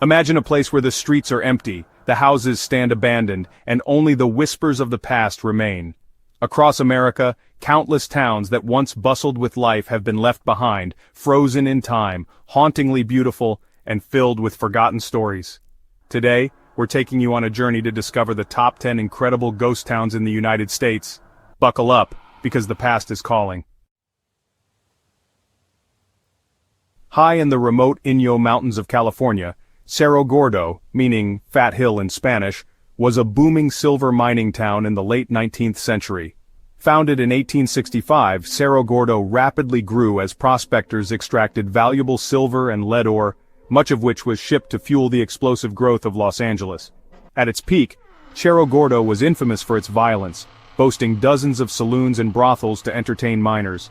Imagine a place where the streets are empty, the houses stand abandoned, and only the whispers of the past remain. Across America, countless towns that once bustled with life have been left behind, frozen in time, hauntingly beautiful, and filled with forgotten stories. Today, we're taking you on a journey to discover the top 10 incredible ghost towns in the United States. Buckle up, because the past is calling. High in the remote Inyo Mountains of California, Sarra Gordo, meaning Fat Hill in Spanish, was a booming silver mining town in the late 19th century. Founded in 1865, Sarra Gordo rapidly grew as prospectors extracted valuable silver and lead ore, much of which was shipped to fuel the explosive growth of Los Angeles. At its peak, Sarra Gordo was infamous for its violence, boasting dozens of saloons and brothels to entertain miners.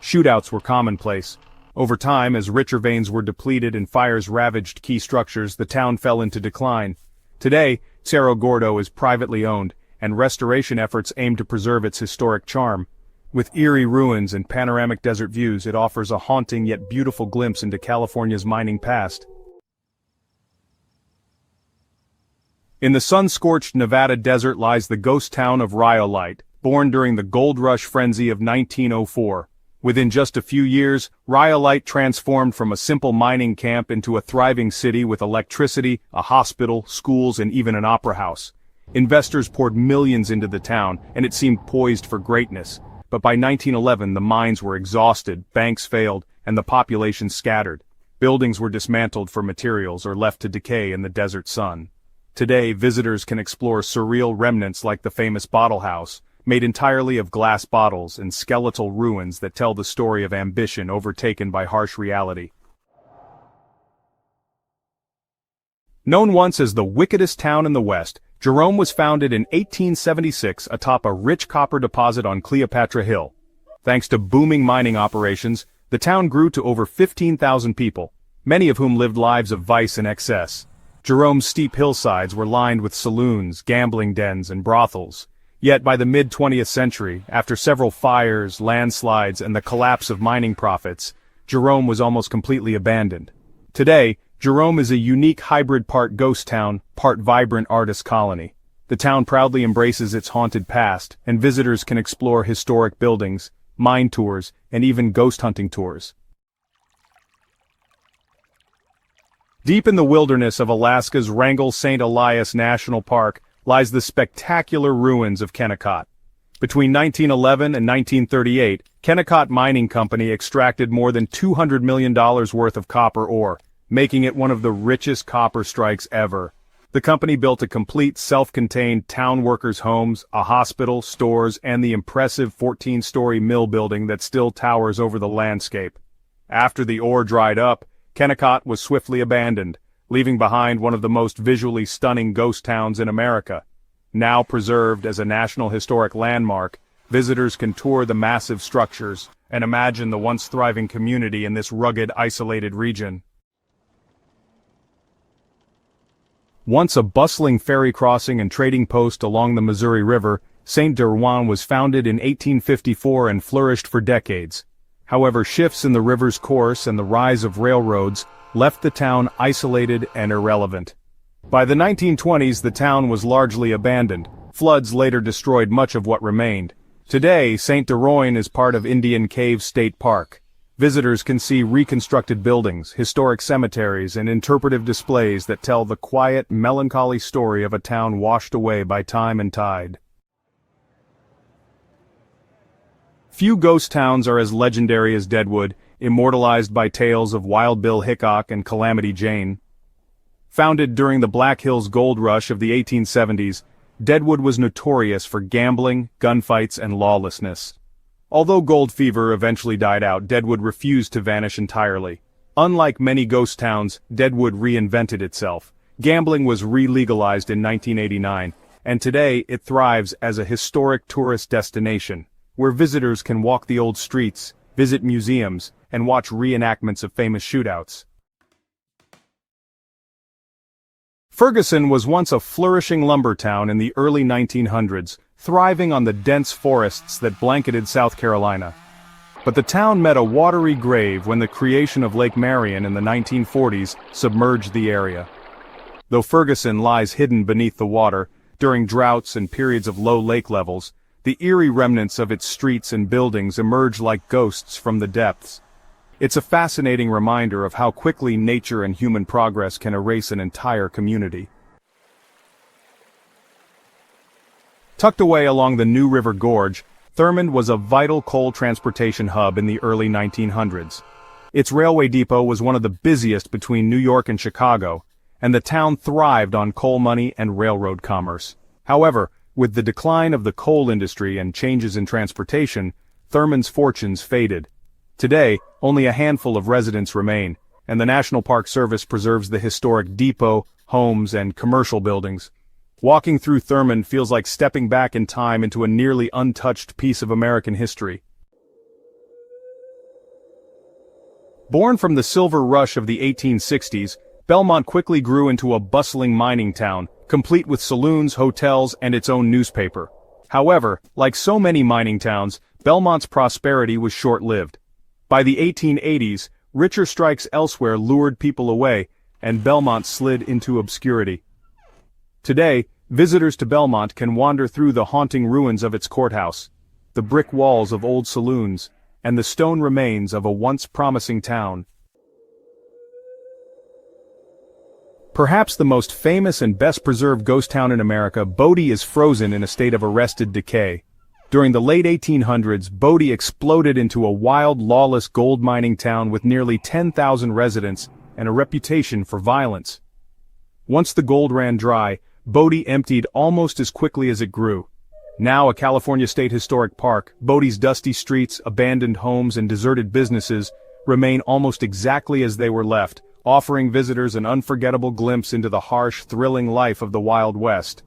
Shootouts were commonplace. Over time, as richer veins were depleted and fires ravaged key structures, the town fell into decline. Today, Sarra Gordo is privately owned, and restoration efforts aim to preserve its historic charm. With eerie ruins and panoramic desert views, it offers a haunting yet beautiful glimpse into California's mining past. In the sun-scorched Nevada desert lies the ghost town of Rhyolite, born during the gold rush frenzy of 1904. Within just a few years, Riyolite transformed from a simple mining camp into a thriving city with electricity, a hospital, schools, and even an opera house. Investors poured millions into the town, and it seemed poised for greatness. But by 1911, the mines were exhausted, banks failed, and the population scattered. Buildings were dismantled for materials or left to decay in the desert sun. Today, visitors can explore surreal remnants like the famous bottle house, made entirely of glass bottles and skeletal ruins that tell the story of ambition overtaken by harsh reality. Known once as the wickedest town in the West, Jerome was founded in 1876 atop a rich copper deposit on Cleopatra Hill. Thanks to booming mining operations, the town grew to over 15,000 people, many of whom lived lives of vice and excess. Jerome's steep hillsides were lined with saloons, gambling dens, and brothels. Yet by the mid-20th century, after several fires, landslides, and the collapse of mining profits, Jerome was almost completely abandoned. Today, Jerome is a unique hybrid part ghost town, part vibrant artist colony. The town proudly embraces its haunted past, and visitors can explore historic buildings, mine tours, and even ghost hunting tours. Deep in the wilderness of Alaska's Wrangell St. Elias National Park lies the spectacular ruins of Kennecott. Between 1911 and 1938, Kennecott Mining Company extracted more than $200 million worth of copper ore, making it one of the richest copper strikes ever. The company built a complete self-contained town workers' homes, a hospital, stores, and the impressive 14-story mill building that still towers over the landscape. After the ore dried up, Kennecott was swiftly abandoned, leaving behind one of the most visually stunning ghost towns in America. Now preserved as a National Historic Landmark, visitors can tour the massive structures and imagine the once thriving community in this rugged, isolated region. Once a bustling ferry crossing and trading post along the Missouri River, St. Dwan was founded in 1854 and flourished for decades. However, shifts in the river's course and the rise of railroads left the town isolated and irrelevant. By the 1920s, the town was largely abandoned. Floods later destroyed much of what remained. Today, St. Dwan is part of Indian Cave State Park. Visitors can see reconstructed buildings, historic cemeteries, and interpretive displays that tell the quiet, melancholy story of a town washed away by time and tide. Few ghost towns are as legendary as Deadwood, immortalized by tales of Wild Bill Hickok and Calamity Jane. Founded during the Black Hills gold rush of the 1870s, Deadwood was notorious for gambling, gunfights, and lawlessness. Although gold fever eventually died out, Deadwood refused to vanish entirely. Unlike many ghost towns, Deadwood reinvented itself. Gambling was re-legalized in 1989, and today it thrives as a historic tourist destination, where visitors can walk the old streets, visit museums, and watch reenactments of famous shootouts. Ferguson was once a flourishing lumber town in the early 1900s, thriving on the dense forests that blanketed South Carolina. But the town met a watery grave when the creation of Lake Marion in the 1940s submerged the area. Though Ferguson lies hidden beneath the water, during droughts and periods of low lake levels, the eerie remnants of its streets and buildings emerge like ghosts from the depths. It's a fascinating reminder of how quickly nature and human progress can erase an entire community. Tucked away along the New River Gorge, Thurmond was a vital coal transportation hub in the early 1900s. Its railway depot was one of the busiest between New York and Chicago, and the town thrived on coal money and railroad commerce. However, with the decline of the coal industry and changes in transportation, Thurman's fortunes faded. Today, only a handful of residents remain, and the National Park Service preserves the historic depot, homes, and commercial buildings. Walking through Thurmond feels like stepping back in time into a nearly untouched piece of American history. Born from the silver rush of the 1860s, Belmont quickly grew into a bustling mining town, complete with saloons, hotels, and its own newspaper. However, like so many mining towns, Belmont's prosperity was short-lived. By the 1880s, richer strikes elsewhere lured people away, and Belmont slid into obscurity. Today, visitors to Belmont can wander through the haunting ruins of its courthouse, the brick walls of old saloons, and the stone remains of a once promising town. Perhaps the most famous and best-preserved ghost town in America, Bodie is frozen in a state of arrested decay. During the late 1800s, Bodie exploded into a wild, lawless gold mining town with nearly 10,000 residents and a reputation for violence. Once the gold ran dry, Bodie emptied almost as quickly as it grew. Now a California State Historic Park, Bodie's dusty streets, abandoned homes, and deserted businesses remain almost exactly as they were left, offering visitors an unforgettable glimpse into the harsh, thrilling life of the Wild West.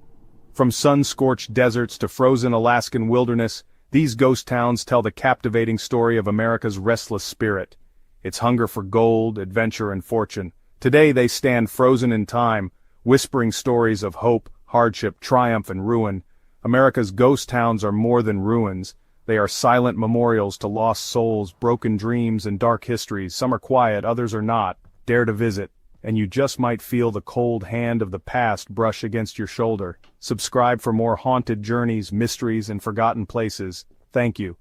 From sun-scorched deserts to frozen Alaskan wilderness, these ghost towns tell the captivating story of America's restless spirit, its hunger for gold, adventure, and fortune. Today they stand frozen in time, whispering stories of hope, hardship, triumph, and ruin. America's ghost towns are more than ruins. They are silent memorials to lost souls, broken dreams, and dark histories. Some are quiet, others are not. Dare to visit, and you just might feel the cold hand of the past brush against your shoulder. Subscribe for more haunted journeys, mysteries, and forgotten places. Thank you.